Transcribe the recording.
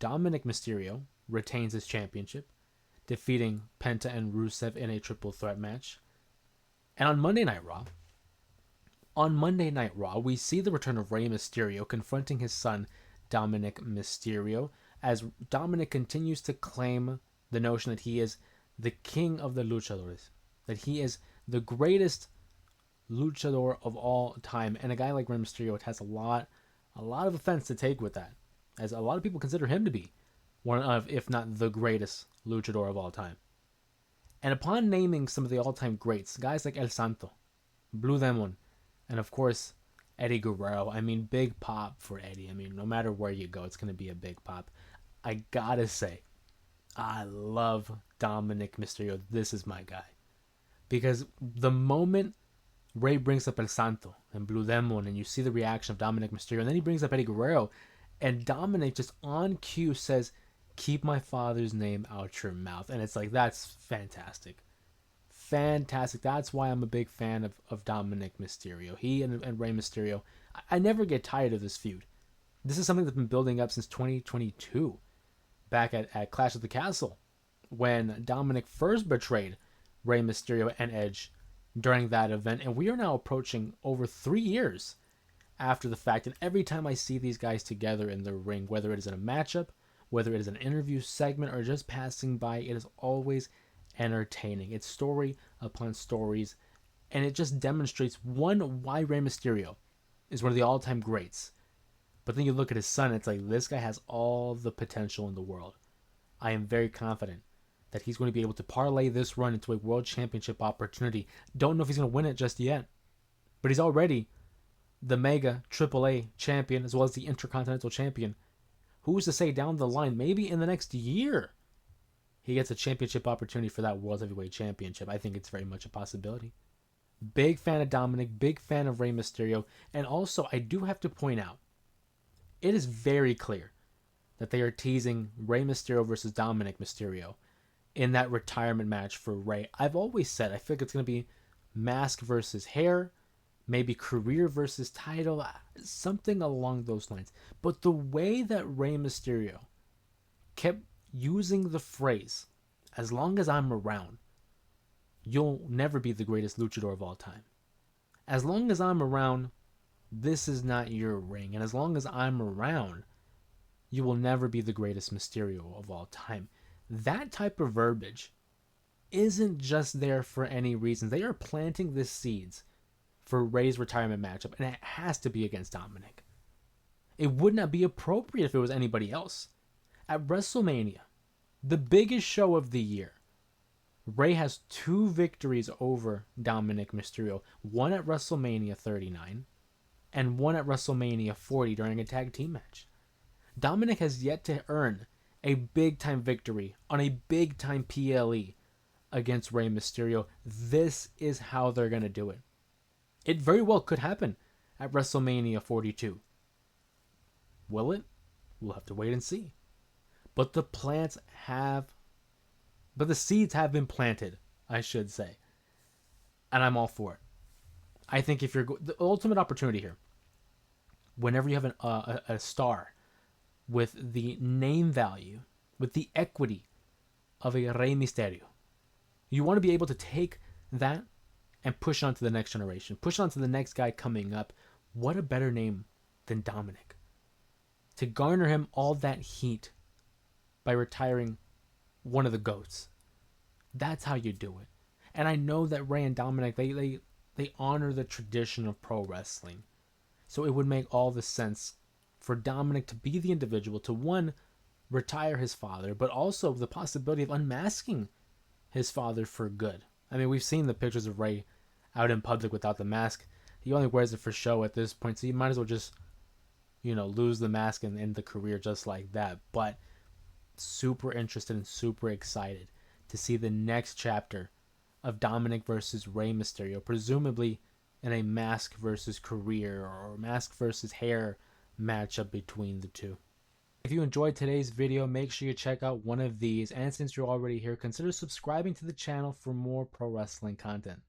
Dominik Mysterio retains his championship, defeating Penta and Rusev in a triple threat match. And on Monday Night Raw, we see the return of Rey Mysterio confronting his son, Dominik Mysterio, as Dominik continues to claim the notion that he is the king of the luchadores, that he is the greatest luchador of all time. And a guy like Rey Mysterio has a lot of offense to take with that, as a lot of people consider him to be one of, if not the greatest luchador of all time. And upon naming some of the all-time greats, guys like El Santo, Blue Demon, and of course Eddie Guerrero, I mean, big pop for Eddie. I mean, no matter where you go, it's going to be a big pop. I gotta say, I love Dominik Mysterio. This is my guy. Because the moment Ray brings up El Santo and Blue Demon, and you see the reaction of Dominik Mysterio, and then he brings up Eddie Guerrero, and Dominik just on cue says, "Keep my father's name out your mouth." And it's like, that's fantastic. Fantastic. That's why I'm a big fan of Dominik Mysterio. He and Rey Mysterio, I never get tired of this feud. This is something that's been building up since 2022, back at Clash of the Castle, when Dominik first betrayed Rey Mysterio and Edge during that event. And we are now approaching over 3 years after the fact. And every time I see these guys together in the ring, whether it is in a matchup, whether it is an interview segment, or just passing by, it is always entertaining. It's story upon stories, and it just demonstrates, one, why Rey Mysterio is one of the all-time greats. But then you look at his son, it's like, this guy has all the potential in the world. I am very confident that he's going to be able to parlay this run into a world championship opportunity. Don't know if he's going to win it just yet, but he's already the Mega AAA champion as well as the Intercontinental champion. Who's to say down the line, maybe in the next year, he gets a championship opportunity for that World Heavyweight Championship? I think it's very much a possibility. Big fan of Dominik, big fan of Rey Mysterio. And also, I do have to point out, it is very clear that they are teasing Rey Mysterio versus Dominik Mysterio in that retirement match for Rey. I've always said, I feel like it's going to be mask versus hair, maybe career versus title, something along those lines. But the way that Rey Mysterio kept using the phrase, "as long as I'm around, you'll never be the greatest luchador of all time. As long as I'm around, this is not your ring. And as long as I'm around, you will never be the greatest Mysterio of all time." That type of verbiage isn't just there for any reason. They are planting the seeds for Rey's retirement matchup, and it has to be against Dominik. It would not be appropriate if it was anybody else. At WrestleMania, the biggest show of the year, Rey has 2 victories over Dominik Mysterio. One at WrestleMania 39 and one at WrestleMania 40 during a tag team match. Dominik has yet to earn a big-time victory on a big-time PLE against Rey Mysterio. This is how they're going to do it. It very well could happen at WrestleMania 42. Will it? We'll have to wait and see. But the seeds have been planted, I should say. And I'm all for it. I think if you're the ultimate opportunity here, whenever you have a star with the name value, with the equity of a Rey Mysterio, you want to be able to take that and push on to the next generation, push on to the next guy coming up. What a better name than Dominik to garner him all that heat by retiring one of the GOATs. That's how you do it. And I know that Rey and Dominik, they honor the tradition of pro wrestling. So it would make all the sense for Dominik to be the individual to, one, retire his father, but also the possibility of unmasking his father for good. I mean, we've seen the pictures of Rey out in public without the mask. He only wears it for show at this point, so you might as well just, lose the mask and end the career just like that. But super interested and super excited to see the next chapter of Dominik versus Rey Mysterio, presumably in a mask versus career or mask versus hair matchup between the two. If you enjoyed today's video, make sure you check out one of these, and since you're already here, consider subscribing to the channel for more pro wrestling content.